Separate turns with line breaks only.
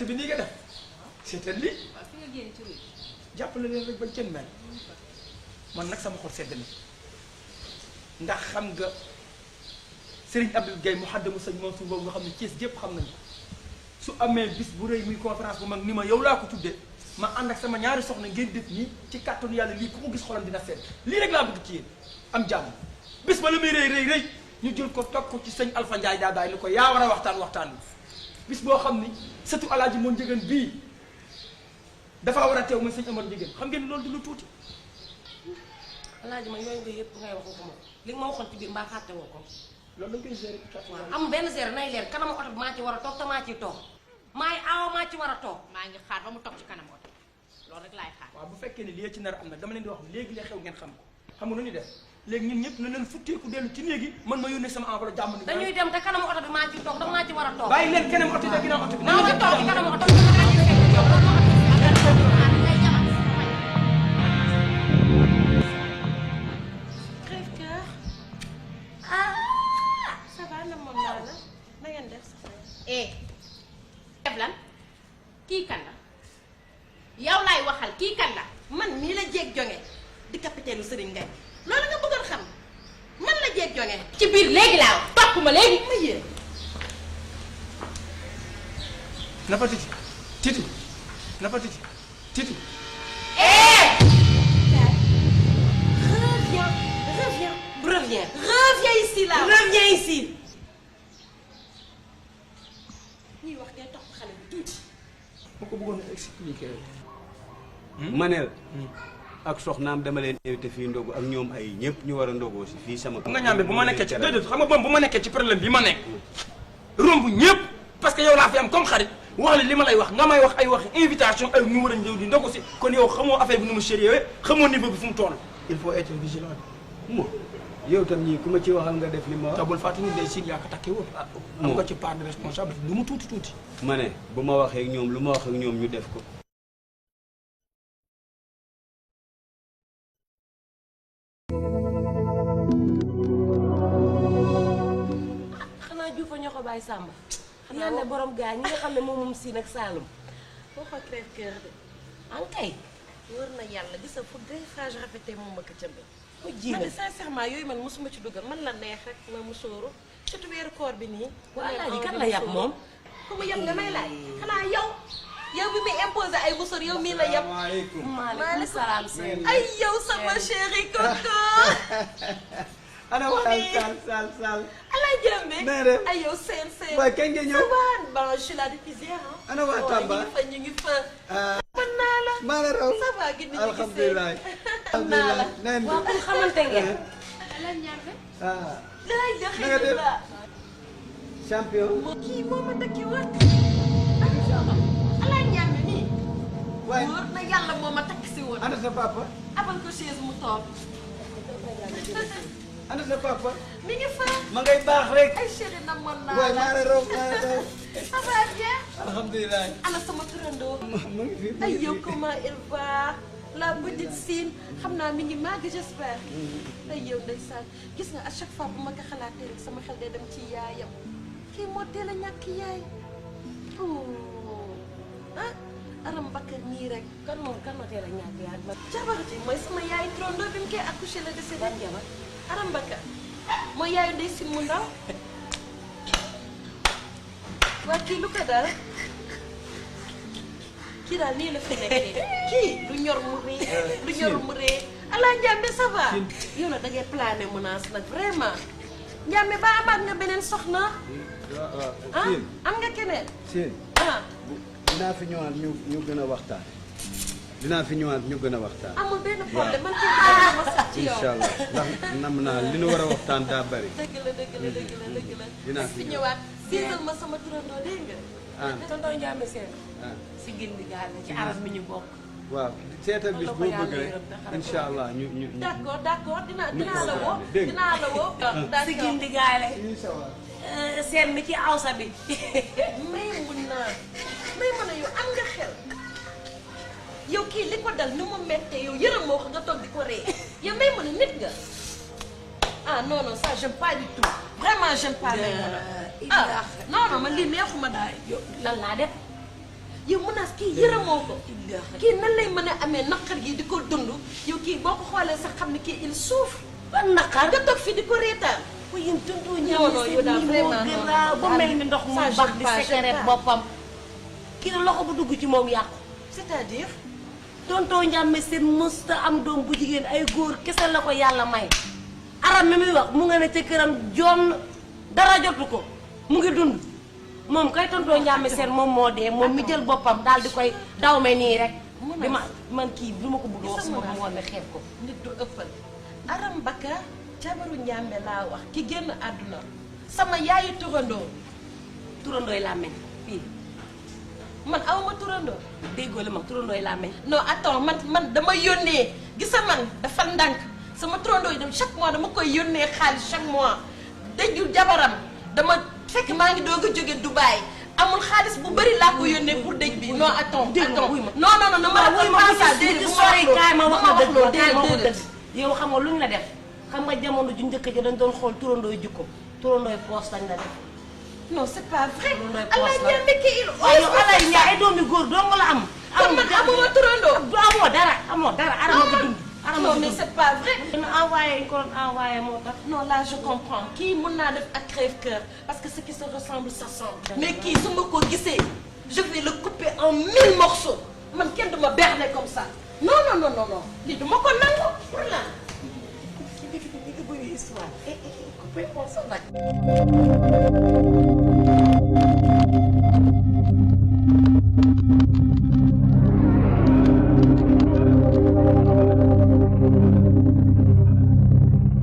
korité bi nii nga def seetal lii
waaw fi nga génn ci ruuj
jàppale leen rek bañ kenn mel man nag sama xol sedd na ndax xam nga Serigne Abdou Gueye mu xaddamu sëñ Mansour boobu nga xam ne Thiès gépp xam nañu su amee bis bu rëy muy conférence bu mag ni ma yow laa ko tuddee ma ànd ak sama ñaari soxna ngeen def nii ci kàttanu yàlla lii ku ko gis xolam dina sedd lii rek laa bëgg ci yéen am jàmm bis ba la muy rëy ñu jël ko toog ko ci sëñ Alpha Ndiaye daa bàyyi ni ko yaa war a waxtaan bi bis boo xam ni sëtu alaaji moom njëgën bii dafa war a teew muy sëñ Amar Njëgën xam ngeen loolu du lu tuuti
alaaji man yooyu nga yëpp ngay waxu ko moom li nga ma waxoon ci biir mbaa fàtte woo ko
loolu dañ koy gérer
waaw am benn gérer nay leer kanamu oto bi maa ci war a toog te maa ciy toog maay aawa maa ci war a toog
maa ngi xaar ba mu toog ci kanam oto loolu rek laay xaar
waaw bu fekkee ne lii ci nar am nag dama leen di wax léegi la xew ngeen xam ko xam nga nu ñu def léegi ñun ñëpp na leen futteeku dellu ci néegi man ma yónnee sama enveloppe jàmm ni
dañuy dem te kanamu oto bi maa ciy toog ndax maa ci war a toog
bàyyi leen keneen oto bi ak ginnaaw oto bi
maa war a toog ci kanamu oto bi maa ciy fekk yow loolu moo Crève-cœur ah ça va na moom naa la na ngeen def
def lan kii kan la yow laay waxal kii kan la
man mii la jeeg jonge di capitaine Serigne Ngaye loolu nga bëggoon xam man la jeeg jonge
ci biir léegi laa wax topp ma léegi
ma yéen
nafa titi nafa titi
reviens ici là reviens ici ñuy wax ngay topp xale bi tuuti
ma ko bëggoon a expliquer
manel ak soxnaam dama leen invité fii ndogu ak ñoom ay ñëpp ñu war a ndogoo si fii sama
nga ñaambe bu ma nekkee ci déedéet xam nga bon bu ma nekkee ci problème bi ma nekk romb ñëpp parce que yow laa fi am comme xarit wax la li ma lay wax nga may wax ay wax invitation ay ñu war a ñëw di ndogu si kon yow xamoo affaire bi nu mu sérieux xamoo niveau bi fu mu toll il faut être vigilant
mo yow tam ñii ku ma ci waxal nga def li ma wax
tabul fàttali day sig yaa ko takkee woon am nga ci part de responsabilité lu mu tuuti
ma ne bu ma waxee ak ñoom lu ma wax ak ñoom ñu def ko
xanaa juufa ñoo ko bàyyi Samba xanaa ne borom gaa ñi nga xam ne moom Siin ak Saalum boo ko Crève-cœur de an kay wër na yàlla gisa fu dressage rafetee moom ma ko cëmb mu ji man sincèrement yooyu man mosuma ci dugal man la neex rek ma musóoru surtout weeru koor bi nii walla ji kan la yàpp moom ku mu yàpp nga may laaj xanaa yow bi muy imposé ay musóor yow mii la yàpp maaleykum salaam ay yow sama chéri coco
ana waa sal
alay jëmbe
na def
ay yow seen
waaye kañ nga ñëw
ça va bon je suis là depuis hier
ana waa Tamba
ñu ngi fa mën naa la
maa la raw
ça va gën nañu
alhamdulilah
alhamdulilah
neen
waaw kon xamante ngeen
lan ñaar
ah
lay
na nga
joxe
def
la
champion
kii moo ma dëkki wat alay ñaame nii
waaye
wóor na yàlla moo ma takk si woon
ana sa papa
abal ko chaise mu toog
ana sa papa
mi ngi fa
ma ngay baax rek
ay chéri na mën naa
waaye
la
maa la raw
ça va bien
alhamdulilah
ana sama turandoo
mu ngi fi
ay yow comment il va la petite Sine xam naa mi ngi màgg j'espère ay yow ndeysaan gis nga à chaque fois bu ma ko xalaatee rek sama xel day dem ci yaayam kii moo teel a ñàkk yaay ah aram bakkar nii rek kan moo teel a ñàkk yaay jabarati mooy sama yaay turandoo bi mu koy accouché la décédé jabar aram bakkar mooy yaayu Ndey Sine mu ndaw waa kii lu ko dal kii daal nii la fi nekkee kii lu ñor mu ree lu ñor mu ree allah njàmbe ça va yow la da ngay plané menace nag vraiment njàmbe ba amaat nga beneen soxna ah am nga keneen
Sine
ah
dinaa fi ñëwaat ñu gën a waxtaan dinaa fi ñëwaat ñu gën a waxtaan
amul benn problème man kii dina ma sax ci yow
incha allah ndax nam naa li nu war a waxtaan daa bari
dëgg la
dinaa
fi ñëwaat siital ma sama turandoo dégg nga
ah
tonton njàmbe seen
ah
si gindi gaal ci aras mi ñu bokk
waaw seetal bis boo bëgg rek incha allah ñu
d'accord dinaa la woo
dégg
dinaa la woo
si gindi gaale
incha allah
seen mi ci awsa bi
may mun a yow am nga xel yow kii li ko dal ni mu méttee yow yërëm moo ko nga toog di ko ree yow may mun a nit nga ah non non ça j'aime pas du tout vraiment j'aime pas may mun a ah non non man lii neexuma daal
lan laa def
yow menace kii yërëmoo ko kii nan lay mën a amee naqar yi di ko dund yow kii boo ko xoolee sax xam ne kii il souffre ba naqar nga toog fi di ko reetaan ko yéen tonton ñaame seen nii moo gën ba mel ni ndox mu bax di sekere boppam kii la loxo bu dugg ci moom yàqu c'est-à-dire tonton ñaame seen mësta am doom bu jigéen ay góor kese la ko yàlla may aram mi muy wax mu nga ne ca këram joon dara jotu ko mu ngi dund moom kay tonton ñaame seen moom moo dee moom mi jël boppam daal di koy dawme nii rek bi ma man kii bi ma ko bëgg wax sama woon ne xeeb ko nit du ëppal aram bakka jabaru ñaame laa wax ki génn àdduna sama yaayu turandooy laa meñ fii man awma turandoo déggoo la ma turandooy laa meñ non attends man dama yónnee gisa man dafa ndànk sama turandoo yi dem chaque mois dama koy yónnee xaalis chaque mois dëju jabaram dama fekk maa ngi doog a jóge Dubaï amul xaalis bu bëri laa ko yónnee pour dëj bi non attends non ma wuy ma sori kaay ma wax la dëgg yow xam nga luñ la def xam nga jamono ju njëkk ja dañ doon xool turandooy jukko turandooy poos lañ la def non c'est pas vrai Allah ñaame ki il Allah ñaa ay doomi góor dong la am man amuma turandoo amoo dara arama ko dund non mais c'est pas vrai ñu envoyé ko envoyé moo tax non là je comprends kii mën naa def ak crève-cœur parce que ce qui se ressemble s'assemble mais kii su ma ko gisee je vais le couper en 1000 morceaux man kenn duma berner comme ça non lii duma ko nangu pour la kii dëgg bëri histoire couper morceau nag